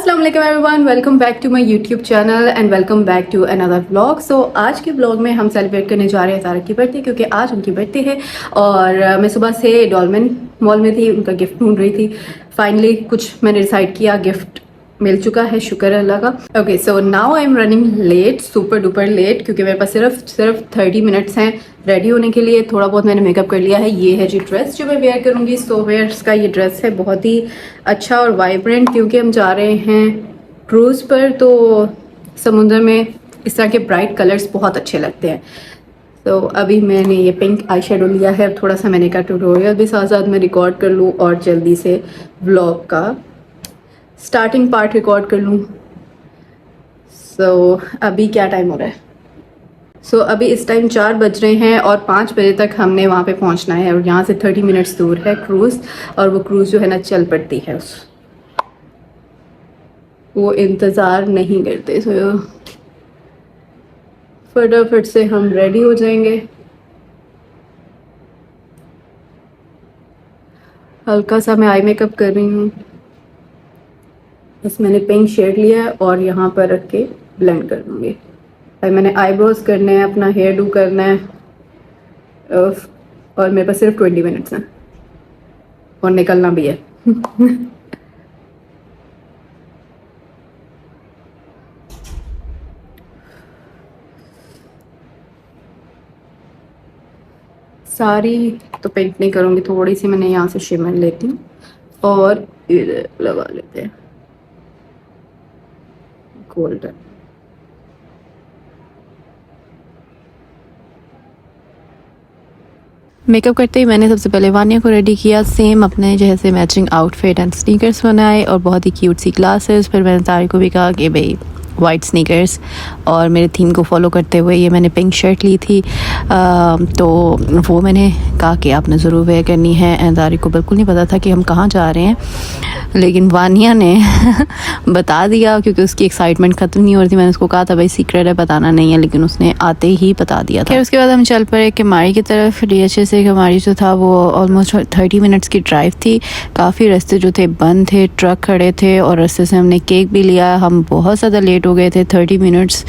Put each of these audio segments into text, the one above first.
अस्सलाम वालेकुम everyone, welcome back to my YouTube channel and welcome back to another vlog. So आज के vlog में हम सेलिब्रेट करने जा रहे हैं तारक की बर्थडे, क्योंकि आज उनकी बर्थडे है। और मैं सुबह से डॉलमेन मॉल में थी, उनका गिफ्ट ढूंढ रही थी। फाइनली कुछ मैंने डिसाइड किया, गिफ्ट मिल चुका है, शुक्र है अल्लाह का। Okay, so now I am running late, super duper late, क्योंकि मेरे पास सिर्फ 30 मिनट्स हैं रेडी होने के लिए। थोड़ा बहुत मैंने मेकअप कर लिया है। ये है जी ड्रेस जो मैं वेयर करूँगी। सो वेयर्स का ये ड्रेस है, बहुत ही अच्छा और वाइब्रेंट, क्योंकि हम जा रहे हैं क्रूज़ पर। तो समुद्र में इस तरह के ब्राइट कलर्स बहुत अच्छे लगते हैं। तो अभी मैंने ये पिंक आई शेडो लिया है। थोड़ा सा मैंने का ट्यूटोरियल भी साथ साथ में रिकॉर्ड कर लूँ और जल्दी से व्लॉग का स्टार्टिंग पार्ट रिकॉर्ड कर लूँ। सो अभी क्या टाइम हो रहा है? सो अभी इस टाइम 4 बज रहे हैं और 5 बजे तक हमने वहाँ पे पहुँचना है। और यहाँ से 30 मिनट्स दूर है क्रूज़, और वो क्रूज़ जो है ना चल पड़ती है, वो इंतज़ार नहीं करते। सो फटाफट से हम रेडी हो जाएंगे। हल्का सा मैं आई मेकअप कर रही हूँ। बस मैंने पिंक शेड लिया है और यहाँ पर रख के ब्लेंड कर दूँगी। और मैंने आईब्रोज करने हैं, अपना हेयर डू करना है, और मेरे पास सिर्फ 20 मिनट्स हैं और निकलना भी है। सारी तो पेंट नहीं करूँगी, थोड़ी सी मैंने यहाँ से शिमर लेती हूँ और इधर लगा लेते हैं गोल्डन। मेकअप करते ही मैंने सबसे पहले वानिया को रेडी किया, सेम अपने जैसे मैचिंग आउटफिट एंड स्नीकर्स बनाए और बहुत ही क्यूट सी ग्लासेस। फिर मैंने तारिक को भी कहा कि भाई वाइट स्नीकर्स, और मेरे थीम को फॉलो करते हुए ये मैंने पिंक शर्ट ली थी। तो वो मैंने कहा कि आपने ज़रूर वेयर करनी है। एंड तारिक को बिल्कुल नहीं पता था कि हम कहाँ जा रहे हैं, लेकिन वानिया ने बता दिया, क्योंकि उसकी एक्साइटमेंट ख़त्म नहीं हो रही थी। मैंने उसको कहा था भाई सीक्रेट है, बताना नहीं है, लेकिन उसने आते ही बता दिया था। फिर उसके बाद हम चल पड़े किमाड़ी की तरफ। DHA से किमाड़ी जो था वो ऑलमोस्ट 30 मिनट्स की ड्राइव थी। काफ़ी रास्ते जो थे बंद थे, ट्रक खड़े थे, और रास्ते से हमने केक भी लिया। हम बहुत ज़्यादा लेट हो गए थे, 30 मिनट्स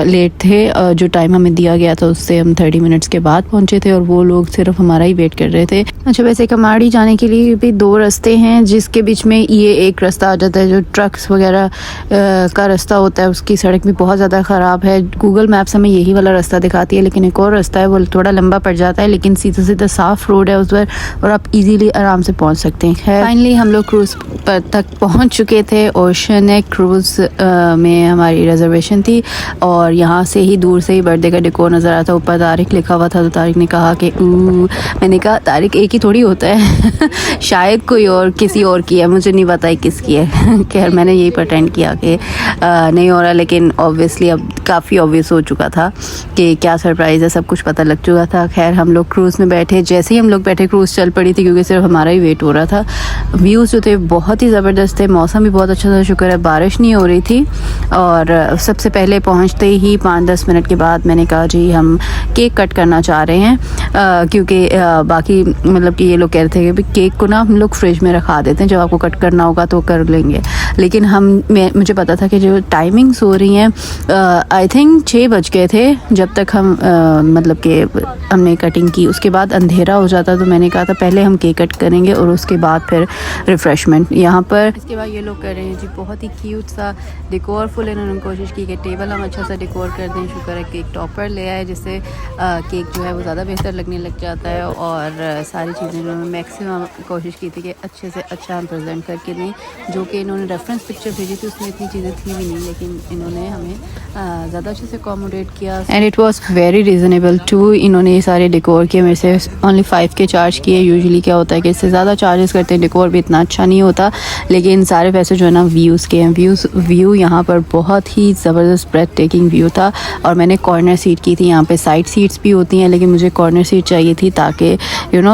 लेट थे। जो टाइम हमें दिया गया था उससे हम 30 मिनट्स के बाद पहुंचे थे, और वो लोग सिर्फ हमारा ही वेट कर रहे थे। अच्छा, वैसे किमाड़ी जाने के लिए भी 2 रास्ते हैं, जिसके बीच में ये एक रास्ता आ जाता है जो ट्रक्स वगैरह का रास्ता होता है। उसकी सड़क भी बहुत ज़्यादा ख़राब है। गूगल मैप्स हमें यही वाला रास्ता दिखाती है, लेकिन एक और रास्ता है वो थोड़ा लंबा पड़ जाता है, लेकिन सीधा सीधा साफ़ रोड है उस पर, और आप इजीली आराम से पहुंच सकते हैं। फाइनली हम लोग क्रूज़ पर तक पहुंच चुके थे। ओशनिक क्रूज़ में हमारी रिजर्वेशन थी, और यहाँ से ही दूर से ही बर्थडे का डेकोर नज़र आता। ऊपर तारिक लिखा हुआ था, तो तारिक ने कहा कि मैंने कहा तारिक एक ही थोड़ी होता है शायद कोई और किसी और की है, मुझे नहीं पता है किसकी है। खैर मैंने यही प्रटेंड किया कि नहीं हो रहा, लेकिन ऑब्वियसली अब काफ़ी ऑब्वियस हो चुका था कि क्या सरप्राइज़ है, सब कुछ पता लग चुका था। खैर हम लोग क्रूज़ में बैठे, जैसे ही हम लोग बैठे क्रूज़ चल पड़ी थी, क्योंकि सिर्फ हमारा ही वेट हो रहा था। व्यूज़ जो थे बहुत ही ज़बरदस्त थे, मौसम भी बहुत अच्छा था, शुक्र है बारिश नहीं हो रही थी। और सबसे पहले पहुंचते ही 5-10 मिनट के बाद मैंने कहा जी हम केक कट करना चाह रहे हैं, क्योंकि बाकी मतलब कि ये लोग कह रहे थे कि केक को ना हम लोग फ्रिज में रखा देते हैं, जब आपको कट करना होगा तो कर लेंगे। लेकिन मुझे पता था कि जो टाइमिंग्स हो रही हैं, आई थिंक 6 बज गए थे जब तक हम मतलब कि हमने कटिंग की। उसके बाद अंधेरा हो जाता, तो मैंने कहा था पहले हम केक कट करेंगे और उसके बाद फिर रिफ़्रेशमेंट यहाँ पर। इसके बाद ये लोग कर रहे हैं जी बहुत ही क्यूट सा डेकोर। फुल इन्होंने कोशिश की कि टेबल हम अच्छा सा डेकोर कर दें। शुक्र है केक टॉपर ले आए, जिससे केक जो है वो ज़्यादा बेहतर लगने लग जाता है। और सारी चीज़ें इन्होंने मैक्सिमम कोशिश की थी कि अच्छे से अच्छा हम प्रेजेंट करके दें। जो कि इन्होंने रेफरेंस पिक्चर भेजी थी, उसमें इतनी चीज़ें थी भी नहीं, लेकिन इन्होंने हमें ज़्यादा अच्छे से अकोमोडेट किया। And it was very reasonable too. इन्होंने ये सारे डेकोर किए, मेरे से ओनली 5 के चार्ज किए। यूजुअली क्या होता है कि इससे ज़्यादा चार्जेस करते हैं, डेकोर भी इतना अच्छा नहीं होता, लेकिन सारे पैसे जो है ना व्यूज़ के हैं। व्यू यहाँ पर बहुत ही ज़बरदस्त ब्रेथ टेकिंग व्यू था। और मैंने कॉर्नर सीट की थी। यहाँ पे साइड सीट्स भी होती हैं लेकिन मुझे कॉर्नर सीट चाहिए थी ताकि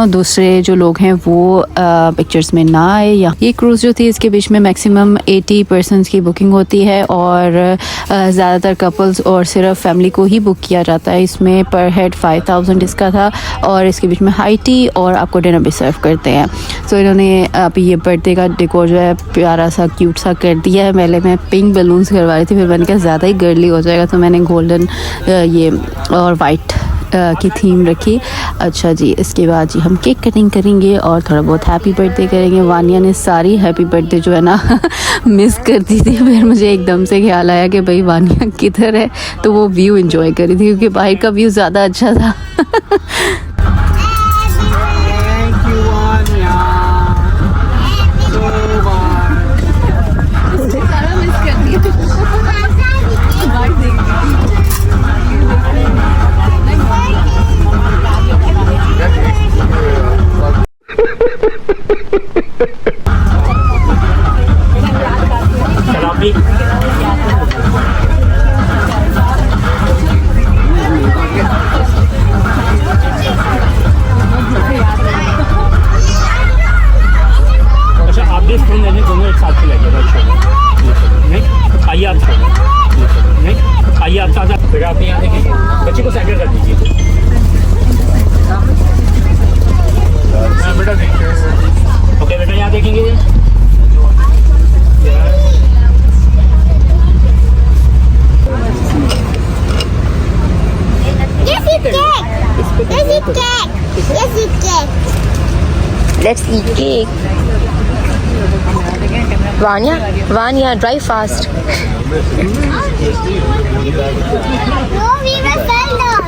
दूसरे जो लोग हैं वो पिक्चर्स में ना आए। या ये क्रूज़ जो थी इसके बीच में मैक्सिमम 80 पर्सनस की बुकिंग होती है और ज़्यादातर कपल्स और सिर्फ फैमिली को ही बुक किया जाता है। इसमें पर हेड 5000 इसका था और इसके बीच में हाई टी और आपको डिनर भी सर्व करते हैं। सो इन्होंने अभी ये बर्थडे का डेकोर जो है प्यारा सा क्यूट सा कर दिया है। पहले मैं पिंक बलून्स करवा रही थी, फिर मैंने कहा ज़्यादा ही गर्ली हो जाएगा तो मैंने गोल्डन ये और वाइट की थीम रखी। अच्छा जी, इसके बाद जी हम केक कटिंग करेंगे और थोड़ा बहुत हैप्पी बर्थडे करेंगे। वानिया ने सारी हैप्पी बर्थडे जो है ना मिस कर दी थी। फिर मुझे एकदम से ख्याल आया कि भाई वानिया किधर है, तो वो व्यू एंजॉय करी थी क्योंकि बाहर का व्यू ज़्यादा अच्छा था। अच्छा, आप भी फोन लेने दोनों एक साथ चलेंगे। नहीं आइए आप नहीं आइए आप साथ फिर आप यहाँ देखिए, बच्चे को सेंटर कर दीजिए। बेटा ओके बेटा यहाँ देखेंगे। Let's eat cake. Vanya, drive fast. No, we will fell down.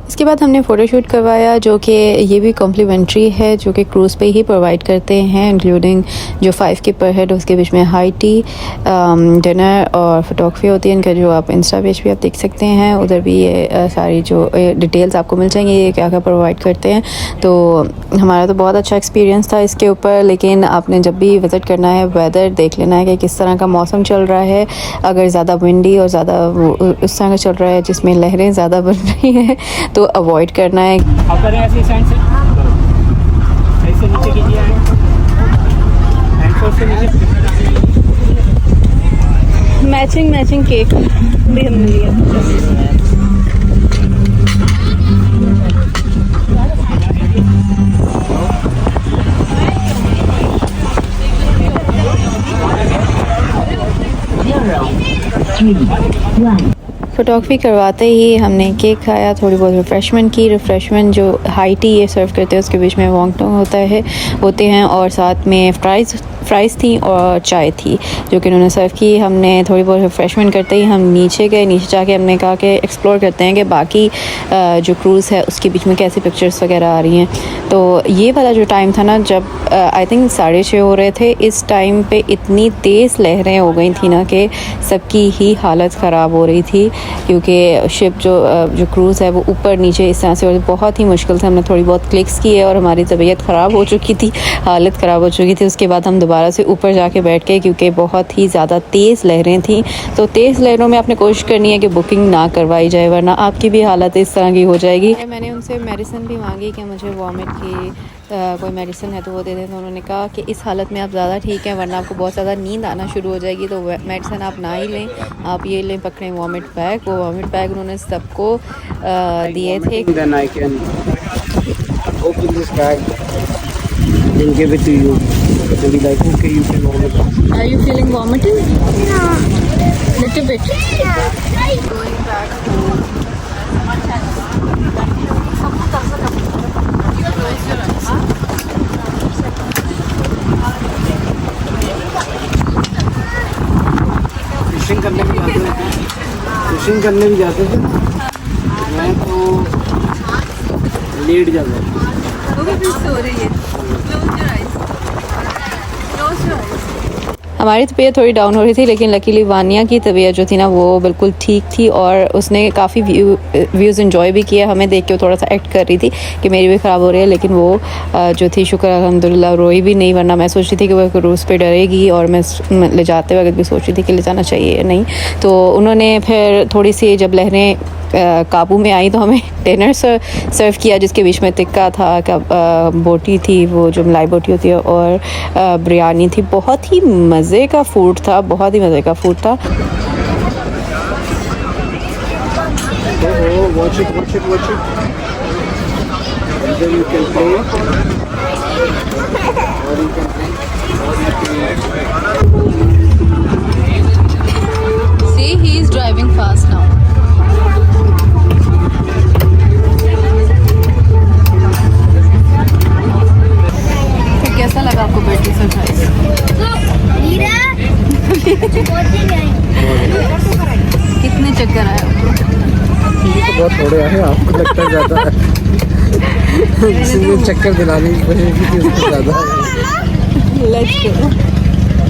इसके बाद हमने फ़ोटोशूट करवाया जो कि ये भी कॉम्प्लीमेंट्री है, जो कि क्रूज़ पे ही प्रोवाइड करते हैं, इंक्लूडिंग जो 5K पर हेड, उसके बीच में हाई टी, डिनर और फोटोग्राफी होती है इनका, जो आप इंस्टा पेज पे आप देख सकते हैं। उधर भी ये सारी जो डिटेल्स आपको मिल जाएंगी ये क्या क्या प्रोवाइड करते हैं। तो हमारा तो बहुत अच्छा एक्सपीरियंस था इसके ऊपर, लेकिन आपने जब भी विज़िट करना है वेदर देख लेना है कि किस तरह का मौसम चल रहा है। अगर ज़्यादा विंडी और ज़्यादा उस तरह का चल रहा है जिसमें लहरें ज़्यादा बन रही हैं तो अवॉइड करना है। आप करें ऐसे साइड से नीचे कीजिए, हैंड से नीचे। मैचिंग केक भी हमने लिया। फ़ोटोग्राफी करवाते ही हमने केक खाया, थोड़ी बहुत रिफ़्रेशमेंट की। रिफ़्रेशमेंट जो हाई टी ये सर्व करते हैं उसके बीच में वॉन्गटोंग होते हैं और साथ में फ्राइज़ थी और चाय थी जो कि उन्होंने सर्व की। हमने थोड़ी बहुत रिफ़्रेशमेंट करते ही हम नीचे गए। नीचे जाके हमने कहा कि एक्सप्लोर करते हैं कि बाकी जो क्रूज़ है उसके बीच में कैसी पिक्चर्स वगैरह आ रही हैं। तो ये वाला जो टाइम था ना जब आई थिंक 6:30 हो रहे थे, इस टाइम पे इतनी तेज़ लहरें हो गई थी ना कि सबकी ही हालत ख़राब हो रही थी, क्योंकि शिप जो क्रूज़ है वो ऊपर नीचे इस तरह से, और बहुत ही मुश्किल से हमने थोड़ी बहुत क्लिक्स की है और हमारी तबीयत ख़राब हो चुकी थी, हालत ख़राब हो चुकी थी। उसके बाद हम दोबारा से ऊपर जाके बैठ गए क्योंकि बहुत ही ज़्यादा तेज़ लहरें थी। तो तेज़ लहरों में आपने कोशिश करनी है कि बुकिंग ना करवाई जाए, वरना आपकी भी हालत इस तरह की हो जाएगी। मैंने उनसे मेडिसिन भी मांगी कि मुझे वॉमिट की कोई मेडिसिन है तो वो दे दें। तो उन्होंने कहा कि इस हालत में आप ज़्यादा ठीक हैं, वरना आपको बहुत ज़्यादा नींद आना शुरू हो जाएगी, तो मेडिसिन आप ना ही लें, आप ये लें, पकड़ें वॉमिट पैक। वो वॉमिट पैक उन्होंने सबको दिए थे। Then I can open this bag and give it to you. And be like, okay, you can vomit. Are you feeling vomiting? No. Little bit. Going back home. Fishing करने भी जाते थे ना, मैं तो लेट जाता था। हमारी तबीयत थोड़ी डाउन हो रही थी, लेकिन लकीली वानिया की तबीयत जो थी ना वो बिल्कुल ठीक थी और उसने काफ़ी व्यूज़ इन्जॉय भी किया। हमें देख के वो थोड़ा सा एक्ट कर रही थी कि मेरी भी ख़राब हो रही है, लेकिन वो जो थी शुक्र अल्हम्दुलिल्लाह रोई भी नहीं, वरना मैं सोच रही थी कि वो क्रूज़ पे डरेगी और मैं ले जाते वक्त भी सोच रही थी कि ले जाना चाहिए या नहीं। तो उन्होंने फिर थोड़ी सी जब लहरें काबू में आई तो हमें डिनर सर्व किया, जिसके बीच में टिक्का था, बोटी थी, वो जो मलाई बोटी होती है, और बिरयानी थी। बहुत ही मज़े का फूड था, बहुत ही मज़े का फूड था। Oh, watch it. And then you can play. Or you can See, he is driving fast now. कैसा लगा आपको बर्थडे सरप्राइज? कितने चक्कर आए आपको? तो बहुत थोड़े आए, आपको लगता है ज़्यादा है। इसलिए चक्कर दिलाने की कोशिश की थी, उससे ज़्यादा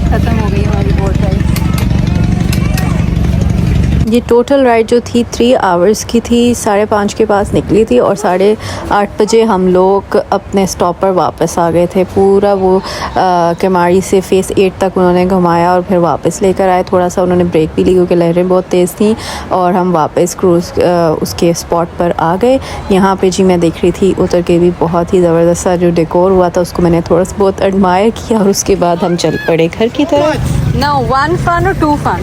ख़त्म हो गई हमारी बोट राइड। ये टोटल राइड जो थी 3 आवर्स की थी। 5:30 के पास निकली थी और 8:30 बजे हम लोग अपने स्टॉप पर वापस आ गए थे। पूरा वो केमारी से फेस 8 तक उन्होंने घुमाया और फिर वापस लेकर आए। थोड़ा सा उन्होंने ब्रेक भी ली क्योंकि लहरें बहुत तेज़ थी और हम वापस क्रूज़ उसके स्पॉट पर आ गए। यहाँ पे जी मैं देख रही थी उतर के भी बहुत ही ज़बरदस्त सा जो डेकोर हुआ था उसको मैंने थोड़ा सा बहुत एडमायर किया और उसके बाद हम चल पड़े घर की तरफ। नो 1 फन और 2 fun?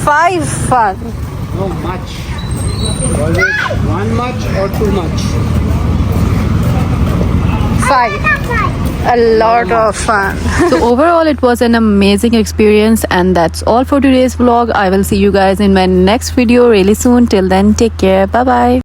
5 fun. No, much. Was it 1 much or 2 much? 5. A lot of fun. So overall it was an amazing experience, and that's all for today's vlog. I will see you guys in my next video really soon. Till then, take care. Bye bye.